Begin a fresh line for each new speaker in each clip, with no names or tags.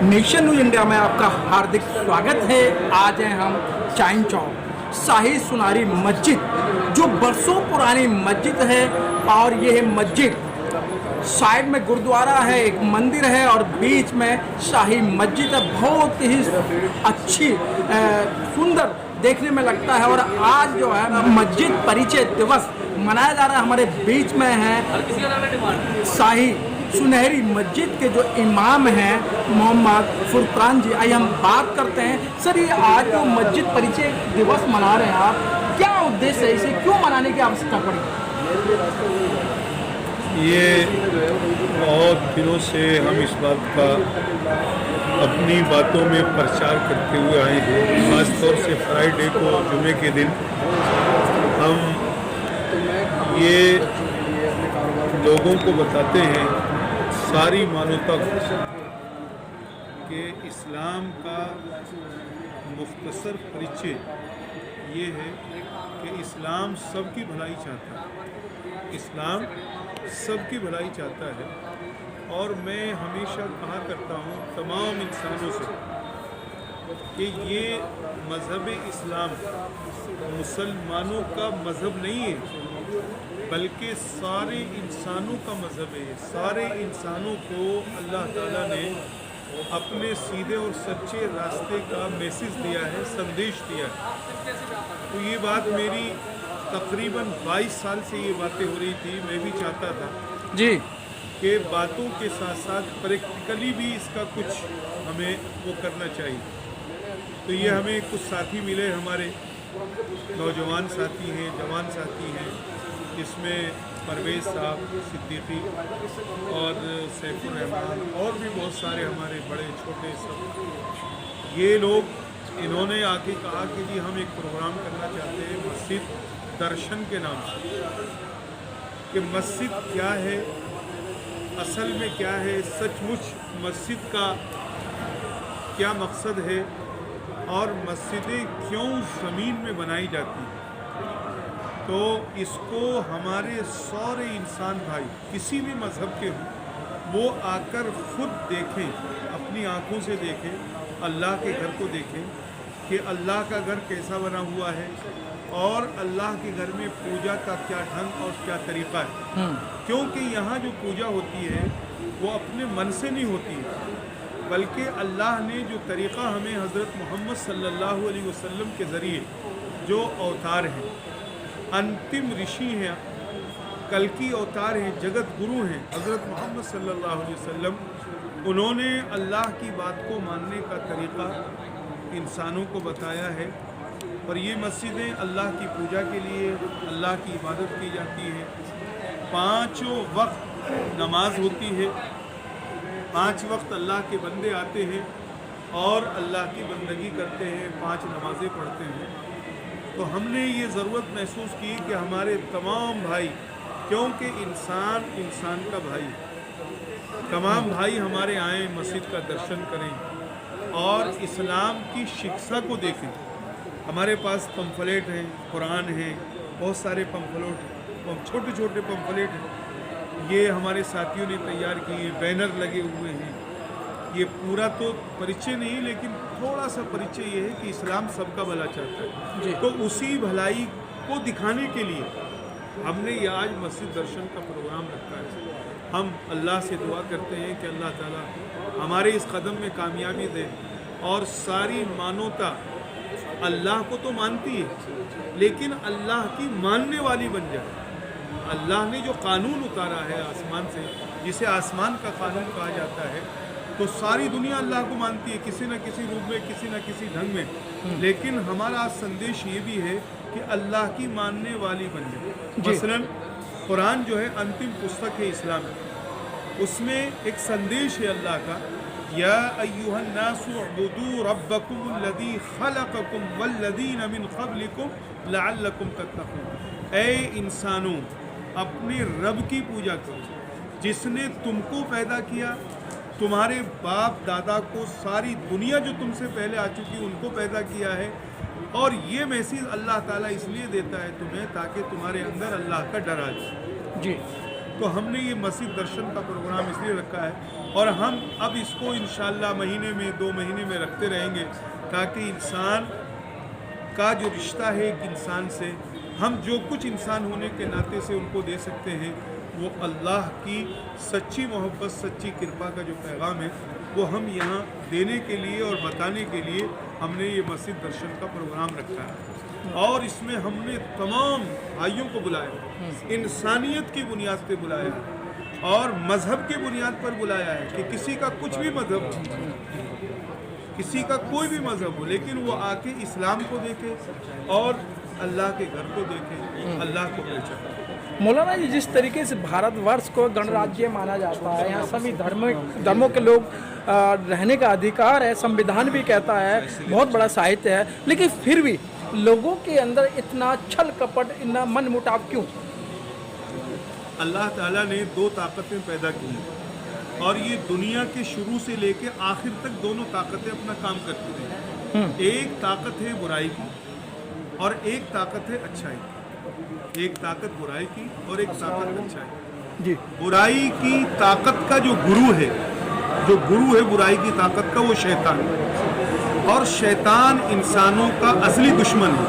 Nation news India में आपका हार्दिक स्वागत है। आज हैं हम चाइन चौक शाही सुनारी मस्जिद, जो बरसों पुरानी मस्जिद है। और ये है मस्जिद, साइड में गुरुद्वारा है, एक मंदिर है और बीच में शाही मस्जिद है। बहुत ही अच्छी सुंदर देखने में लगता है। और आज जो है मस्जिद परिचय दिवस मनाया जा रहा है। हमारे बीच में है शाही सुनहरी मस्जिद के जो इमाम हैं मोहम्मद फुरकान जी। आइए हम बात करते हैं। सर, ये आज जो मस्जिद परिचय दिवस मना रहे हैं आप, क्या उद्देश्य है, इसे क्यों मनाने की आवश्यकता पड़ी?
ये बहुत दिनों से हम इस बात का अपनी बातों में प्रचार करते हुए आए हैं। खासतौर से फ्राइडे को, जुमे के दिन, हम ये लोगों को बताते हैं, सारी मानवता को, कि इस्लाम का मुख्तसर परिचय ये है कि इस्लाम सबकी भलाई चाहता है। इस्लाम सबकी भलाई चाहता है। और मैं हमेशा कहा करता हूँ तमाम इंसानों से कि ये मज़हब इस्लाम मुसलमानों का मज़हब नहीं है, बल्कि सारे इंसानों का मज़हब है। सारे इंसानों को अल्लाह ताला ने अपने सीधे और सच्चे रास्ते का मैसेज दिया है, संदेश दिया है। तो ये बात मेरी तकरीबन 22 साल से ये बातें हो रही थी। मैं भी चाहता था
जी
कि बातों के साथ साथ प्रैक्टिकली भी इसका कुछ हमें वो करना चाहिए। तो ये हमें कुछ साथी मिले, हमारे नौजवान साथी हैं, जवान साथी हैं। इसमें परवेज़ साहब, सिद्दीकी और सैफुर रहमान और भी बहुत सारे हमारे बड़े छोटे सब ये लोग, इन्होंने आके कहा कि जी हम एक प्रोग्राम करना चाहते हैं मस्जिद दर्शन के नाम से, कि मस्जिद क्या है, असल में क्या है, सचमुच मस्जिद का क्या मकसद है और मस्जिदें क्यों ज़मीन में बनाई जाती हैं। तो इसको हमारे सारे इंसान भाई किसी भी मज़हब के हों, वो आकर ख़ुद देखें, अपनी आँखों से देखें, अल्लाह के घर को देखें कि अल्लाह का घर कैसा बना हुआ है और अल्लाह के घर में पूजा का क्या ढंग और क्या तरीक़ा है। क्योंकि यहाँ जो पूजा होती है वो अपने मन से नहीं होती है, बल्कि अल्लाह ने जो तरीक़ा हमें हज़रत मोहम्मद सल्लल्लाहु अलैहि वसल्लम के ज़रिए जो अवतार हैं, अंतिम ऋषि हैं, कल की अवतार हैं, जगत गुरु हैं हज़रत मोहम्मद सल्लल्लाहु अलैहि वसल्लम, उन्होंने अल्लाह की बात को मानने का तरीक़ा इंसानों को बताया है। और ये मस्जिदें अल्लाह की पूजा के लिए, अल्लाह की इबादत की जाती है। 5 वक्त नमाज होती है, 5 वक्त अल्लाह के बंदे आते हैं और अल्लाह की बंदगी करते हैं, 5 नमाज़ें पढ़ते हैं। तो हमने ये ज़रूरत महसूस की कि हमारे तमाम भाई, क्योंकि इंसान इंसान का भाई, तमाम भाई हमारे आएँ, मस्जिद का दर्शन करें और इस्लाम की शिक्षा को देखें। हमारे पास पंफलेट हैं, कुरान हैं, बहुत सारे पंफलेट, छोटे छोटे पंफलेट हैं, ये हमारे साथियों ने तैयार किए, बैनर लगे हुए हैं। ये पूरा तो परिचय नहीं, लेकिन थोड़ा सा परिचय ये है कि इस्लाम सबका भला चाहता है। तो उसी भलाई को दिखाने के लिए हमने ये आज मस्जिद दर्शन का प्रोग्राम रखा है। हम अल्लाह से दुआ करते हैं कि अल्लाह ताला हमारे इस कदम में कामयाबी दे और सारी मानवता अल्लाह को तो मानती है, लेकिन अल्लाह की मानने वाली बन जाए। अल्लाह ने जो कानून उतारा है आसमान से, जिसे आसमान का कानून कहा जाता है, तो सारी दुनिया अल्लाह को मानती है, किसी न किसी रूप में, किसी न किसी ढंग में। लेकिन हमारा संदेश ये भी है कि अल्लाह की मानने वाली बन जाए। मसलन कुरान जो है अंतिम पुस्तक है इस्लाम, उसमें एक संदेश है अल्लाह का, या अय्युहन्नासु उअ्बुदू रब्बकुमुल्लज़ी खलक़कुम वल्लज़ीना मिन क़ब्लिकुम लअल्लकुम तत्तक़ून। ऐ इंसानों, अपने रब की पूजा करो जिसने तुमको पैदा किया, तुम्हारे बाप दादा को, सारी दुनिया जो तुमसे पहले आ चुकी उनको पैदा किया है। और ये मैसेज अल्लाह ताला इसलिए देता है तुम्हें, ताकि तुम्हारे अंदर अल्लाह का डर आ जाए। जी, तो हमने ये मस्जिद दर्शन का प्रोग्राम इसलिए रखा है اور ہم اب اس کو انشاءاللہ مہینے میں 2 مہینے میں رکھتے رہیں گے تاکہ انسان کا جو رشتہ ہے ایک انسان سے، ہم جو کچھ انسان ہونے کے ناطے سے ان کو دے سکتے ہیں وہ اللہ کی سچی محبت، سچی کرپا کا جو پیغام ہے وہ ہم یہاں دینے کے لیے اور بتانے کے لیے ہم نے یہ مسجد درشن کا پروگرام رکھا ہے، اور اس میں ہم نے تمام بھائیوں کو بلایا، انسانیت کی بنیاد پہ بلایا ہے اور مذہب کی بنیاد پر بلایا ہے کہ کسی کا کچھ بھی مذہب ہو، کسی کا کوئی بھی مذہب ہو، لیکن وہ آ کے اسلام کو دیکھے اور اللہ کے گھر کو دیکھے، اللہ کو پہچانے۔
مولانا جی، جس طریقے سے بھارت ورش کو گणراجیہ مانا جاتا ہے، یہاں سبھی دھرموں کے لوگ رہنے کا ادھیکار ہے، سمویدھان بھی کہتا ہے، بہت بڑا ساہتیہ ہے، لیکن پھر بھی لوگوں کے اندر اتنا چھل کپٹ، اتنا من مٹاو کیوں؟
اللہ تعالیٰ نے 2 طاقتیں پیدا کی ہیں اور یہ دنیا کے شروع سے لے کے آخر تک دونوں طاقتیں اپنا کام کرتی رہی۔ ایک طاقت ہے برائی کی اور ایک طاقت ہے اچھائی کی۔ ایک طاقت برائی کی اور ایک طاقت اچھائی کی۔ برائی کی طاقت کا جو گرو ہے برائی کی طاقت کا، وہ شیطان ہے، اور شیطان انسانوں کا اصلی دشمن ہے۔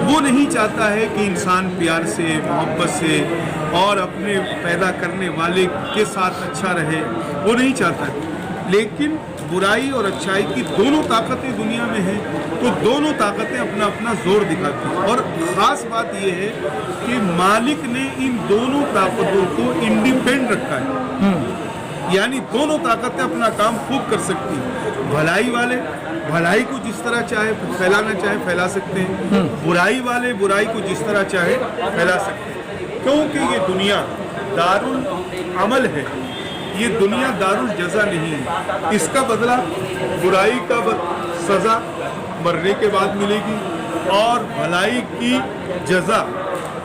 وہ نہیں چاہتا ہے کہ انسان پیار سے، محبت سے اور اپنے پیدا کرنے والے کے ساتھ اچھا رہے، وہ نہیں چاہتا ہے، لیکن برائی اور اچھائی کی دونوں طاقتیں دنیا میں ہیں، تو دونوں طاقتیں اپنا اپنا زور دکھاتی ہیں، اور خاص بات یہ ہے کہ مالک نے ان دونوں طاقتوں کو انڈیپینڈنٹ رکھا ہے، یعنی دونوں طاقتیں اپنا کام خوب کر سکتی ہیں۔ بھلائی والے بھلائی کو جس طرح چاہے پھیلانا چاہے پھیلا سکتے ہیں، برائی والے برائی کو جس طرح چاہے پھیلا سکتے ہیں، کیونکہ یہ دنیا دارالعمل ہے، یہ دنیا دارالجزا نہیں ہے۔ اس کا بدلہ، برائی کا سزا مرنے کے بعد ملے گی، اور بھلائی کی جزا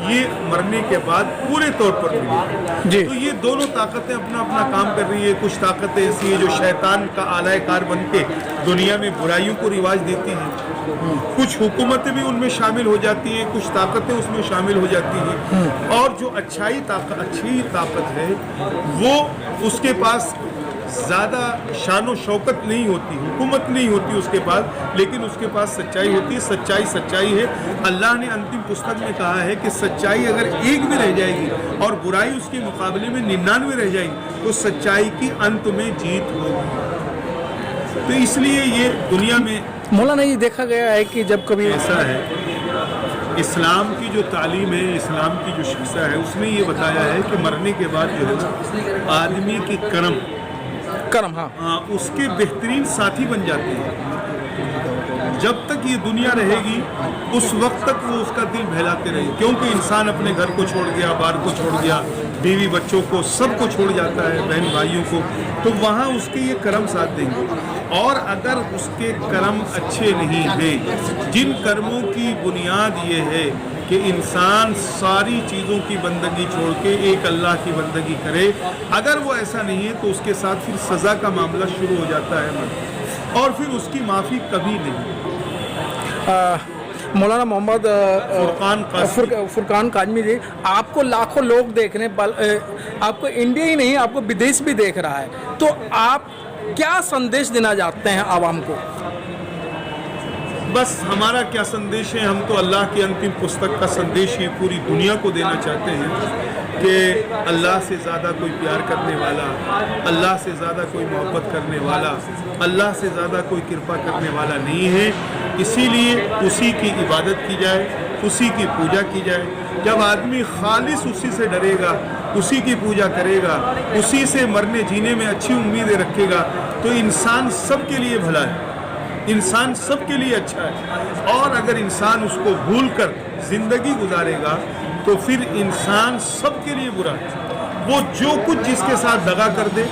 یہ مرنے کے بعد پورے طور پر ملے گی۔ تو یہ دونوں طاقتیں اپنا اپنا کام کر رہی ہے۔ کچھ طاقتیں ایسی ہیں جو شیطان کا آلہ کار بن کے دنیا میں برائیوں کو رواج دیتی ہیں، کچھ حکومتیں بھی ان میں شامل ہو جاتی ہیں، کچھ طاقتیں اس میں شامل ہو جاتی ہیں، اور جو اچھی طاقت ہے وہ اس کے پاس زیادہ شان و شوکت نہیں ہوتی، حکومت نہیں ہوتی اس کے پاس، لیکن اس کے پاس سچائی ہوتی ہے۔ سچائی ہے۔ اللہ نے انتم پستک میں کہا ہے کہ سچائی اگر ایک بھی رہ جائے گی اور برائی اس کے مقابلے میں 99 رہ جائے گی تو سچائی کی انت میں جیت ہوگی۔ تو اس لیے یہ دنیا میں
مولانا یہ دیکھا گیا ہے کہ جب کبھی
ایسا ہے، اسلام کی جو تعلیم ہے، اسلام کی جو شکشہ ہے، اس میں یہ بتایا ہے کہ مرنے کے بعد جو ہے آدمی کی کرم اس کے بہترین ساتھی بن جاتے ہیں۔ جب تک یہ دنیا رہے گی اس وقت تک وہ اس کا دل بہلاتے رہے، کیونکہ انسان اپنے گھر کو چھوڑ گیا، بار کو چھوڑ گیا، بیوی بچوں کو، سب کو چھوڑ جاتا ہے، بہن بھائیوں کو، تو وہاں اس کے یہ کرم ساتھ دیں گے۔ اور اگر اس کے کرم اچھے نہیں ہیں، جن کرموں کی بنیاد یہ ہے کہ انسان ساری چیزوں کی بندگی چھوڑ کے ایک اللہ کی بندگی کرے، اگر وہ ایسا نہیں ہے تو اس کے ساتھ پھر سزا کا معاملہ شروع ہو جاتا ہے، اور پھر اس کی معافی کبھی نہیں۔
مولانا محمد فرقان کاظمی جی، آپ کو لاکھوں لوگ دیکھ رہے ہیں، آپ کو انڈیا ہی نہیں، آپ کو بدیش بھی دیکھ رہا ہے، تو آپ کیا سندیش دینا چاہتے ہیں عوام کو؟
بس ہمارا کیا سندیش ہے، ہم تو اللہ کی انتم پستک کا سندیش ہی پوری دنیا کو دینا چاہتے ہیں کہ اللہ سے زیادہ کوئی پیار کرنے والا، اللہ سے زیادہ کوئی محبت کرنے والا، اللہ سے زیادہ کوئی کرپا کرنے والا نہیں ہے۔ اسی لیے اسی کی عبادت کی جائے، اسی کی پوجا کی جائے۔ جب آدمی خالص اسی سے ڈرے گا، اسی کی پوجا کرے گا، اسی سے مرنے جینے میں اچھی امیدیں رکھے گا، تو انسان سب کے لیے بھلا ہے، انسان سب کے لیے اچھا ہے۔ اور اگر انسان اس کو بھول کر زندگی گزارے گا تو پھر انسان سب کے لیے برا ہے۔ وہ جو کچھ جس کے ساتھ دغا کر دے،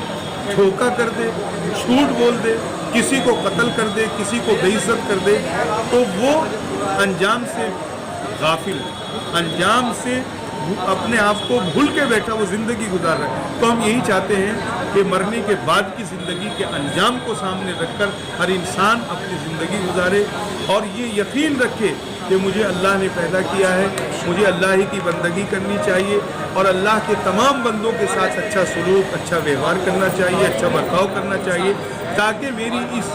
دھوکہ کر دے، جھوٹ بول دے، کسی کو قتل کر دے، کسی کو بے عزت کر دے، تو وہ انجام سے غافل ہے، انجام سے अपने आप को भूल के बैठा वो ज़िंदगी गुजार रहा है। तो हम यही चाहते हैं कि मरने के बाद की ज़िंदगी के अंजाम को सामने रखकर हर इंसान अपनी ज़िंदगी गुजारे और ये यकीन रखे कि मुझे अल्लाह ने पैदा किया है, मुझे अल्लाह ही की बंदगी करनी चाहिए और अल्लाह के तमाम बंदों के साथ अच्छा सलूक, अच्छा व्यवहार करना चाहिए, अच्छा बर्ताव करना चाहिए, ताकि मेरी इस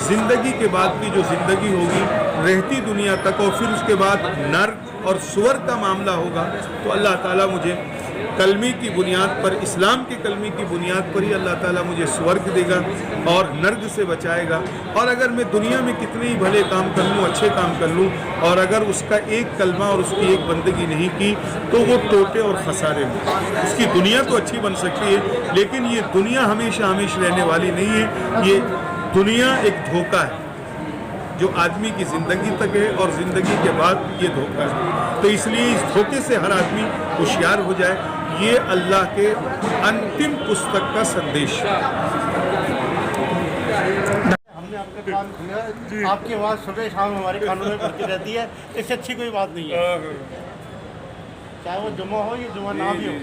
ज़िंदगी के बाद की जो ज़िंदगी होगी रहती दुनिया तक और फिर उसके बाद नर्क और सुअर का मामला होगा तो अल्लाह ताला मुझे कलमे की बुनियाद पर, इस्लाम के कलमे की बुनियाद पर ही अल्लाह ताला मुझे स्वर्ग देगा और नर्क से बचाएगा। और अगर मैं दुनिया में कितने ही भले काम कर लूँ, अच्छे काम कर लूँ और अगर उसका एक कलमा और उसकी एक बंदगी नहीं की तो वो टोटे और खसारे में, उसकी दुनिया तो अच्छी बन सकती है लेकिन ये दुनिया हमेशा हमेशा रहने वाली नहीं है। ये दुनिया एक धोखा है जो आदमी की ज़िंदगी तक है और ज़िंदगी के बाद ये धोखा है। तो इसलिए इस धोखे से हर आदमी होशियार हो जाए, ये अल्लाह के अंतिम पुस्तक का संदेश है।
हमने आपके कान सुना, आपकी आवाज़ सुबह शाम हमारे कानों में पड़ती रहती है, इससे अच्छी कोई बात नहीं है। चाहे वो जुमा हो या जुमा ना भी हो,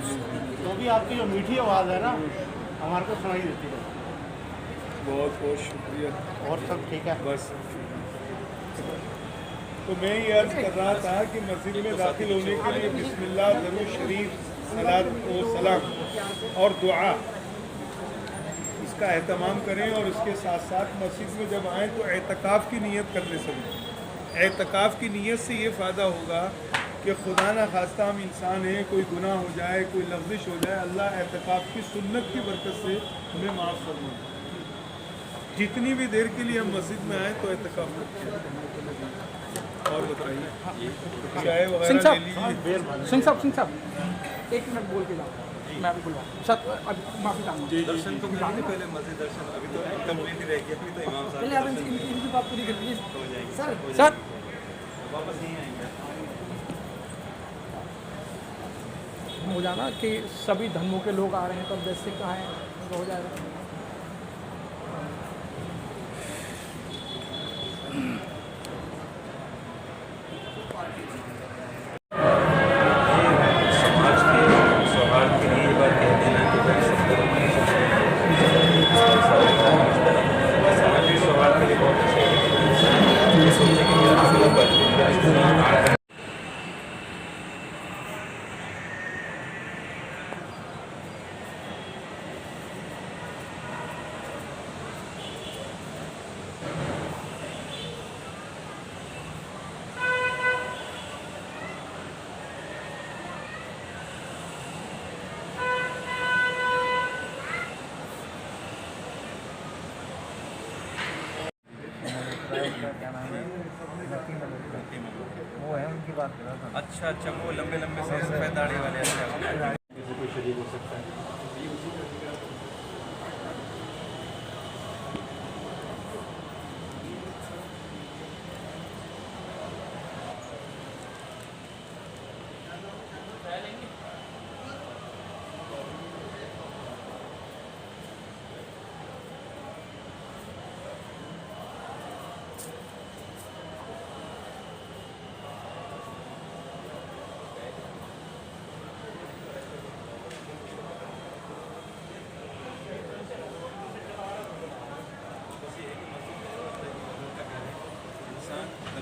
तो भी आपकी जो मीठी आवाज़ है ना हमारे को सुनाई देती है।
बहुत बहुत शुक्रिया।
और सब ठीक है
बस तो मैं ये अर्ज़ कर रहा था कि मस्जिद में दाखिल होने के लिए बिस्मिल्लाह, दरूद शरीफ, सलात व सलाम और दुआ इसका एहतमाम करें और इसके साथ साथ मस्जिद में जब आएँ तो एतकाफ़ की नीयत करने से एतकाफ़ की नीयत से ये फ़ायदा होगा कि खुदा ना खास्ता हम इंसान हैं, कोई गुनाह हो जाए, कोई लफ्ज़िश हो जाए, अल्लाह एतकाफ़ की सुन्नत की बरकत से हमें माफ़ फरमाए। जितनी भी देर के लिए हम मस्जिद में आए तो एतकाफ़ रखें। और बताइए चाय वगैरह ले लीजिए।
सिंह साहब एक मिनट बोल के जाओ, मैं अभी बुलवाऊँ सर, माफ़ी चाहूँगा।
दर्शन तो करेंगे पहले मस्जिद दर्शन, अभी तो कंप्लीट ही रह गया, अभी तो इमाम साहब
आप इनकी बात पूरी कर लीजिए
हो जाएंगे,
सर।
वापस नहीं आएंगे।
हो जाना कि सभी धर्मों के लोग आ रहे हैं तो जैसे कहाँ है तो हो जाएगा।
समाज के सौहार्द के लिए बात कह देना कि भाई समाज के सौहार्द के लिए बहुत अच्छे ये सोचे कि मेरा
वो है उनकी बात कर रहा था।
अच्छा अच्छा, वो लंबे लंबे से सफ़ेद दाढ़ी वाले, अच्छा
कोई शरीक हो सकता है।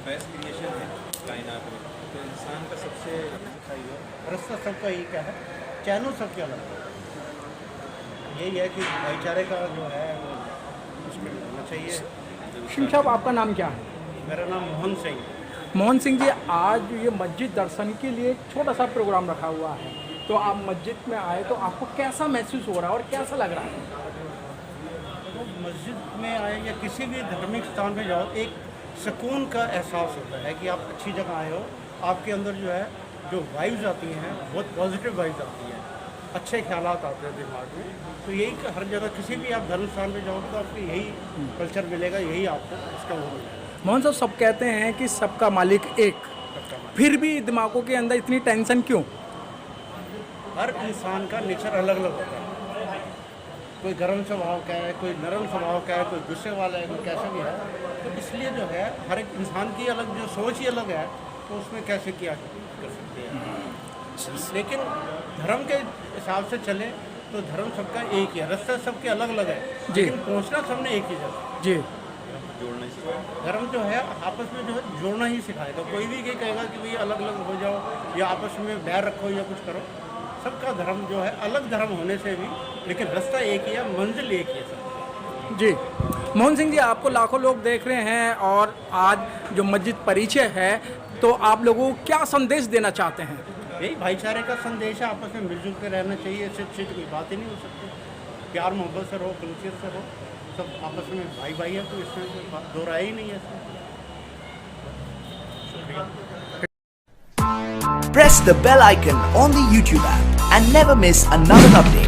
बेस्ट क्रिएशन है कायनात में, तो इंसान का सबसे
रास्ता सबका एक है, चैनल सबके अलग है। यही है कि भाईचारे का जो है वो उसमें होना चाहिए।
सिंह साहब आपका नाम क्या है?
मेरा नाम मोहन सिंह।
मोहन सिंह जी, आज ये मस्जिद दर्शन के लिए एक छोटा सा प्रोग्राम रखा हुआ है, तो आप मस्जिद में आए तो आपको कैसा महसूस हो रहा है और कैसा लग रहा है?
तो मस्जिद में आए या किसी भी धार्मिक स्थान पे जाओ, एक सुकून का एहसास होता है कि आप अच्छी जगह आए हो। आपके अंदर जो है जो वाइब्स आती हैं बहुत पॉजिटिव वाइब्स आती हैं, अच्छे ख्यालात आते हैं दिमाग में। तो यही कि हर जगह किसी भी आप धर्म स्थान पे जाओगे तो आपको यही कल्चर मिलेगा, यही आपको इसका वो मिलेगा।
मोहन साहब, सब कहते हैं कि सबका मालिक एक, फिर भी दिमागों के अंदर इतनी टेंशन क्यों?
हर इंसान का नेचर अलग अलग होता है। कोई गर्म स्वभाव का है, कोई नरम स्वभाव का है, कोई गुस्से वाला है, कोई कैसा भी है। तो इसलिए जो है हर एक इंसान की अलग जो सोच ही अलग है, तो उसमें कैसे क्या कर सकते हैं। लेकिन धर्म के हिसाब से चले तो धर्म सबका एक ही है, रास्ता सबके अलग अलग है,
जी।
लेकिन पहुंचना सबने एक ही जगह।
जी
धर्म जो है आपस में जो है जोड़ना ही सिखाएगा। कोई भी ये कहेगा कि भाई अलग अलग हो जाओ या आपस में बैर रखो या कुछ करो, सबका धर्म जो है अलग धर्म होने से भी लेकिन रास्ता एक ही है, मंजिल एक ही है सब।
जी मोहन सिंह जी, आपको लाखों लोग देख रहे हैं और आज जो मस्जिद परिचय है, तो आप लोगों को क्या संदेश देना चाहते हैं?
यही भाईचारे का संदेश है, आपस में मिलजुल के रहना चाहिए, इससे अच्छी कोई बात ही नहीं हो सकती। प्यार मोहब्बत से रहो, कल्चर से रहो, सब आपस में भाई भाई है, तो इसमें कोई दो राय ही नहीं है इसमें।
Press the bell icon on the YouTube app and never miss another update.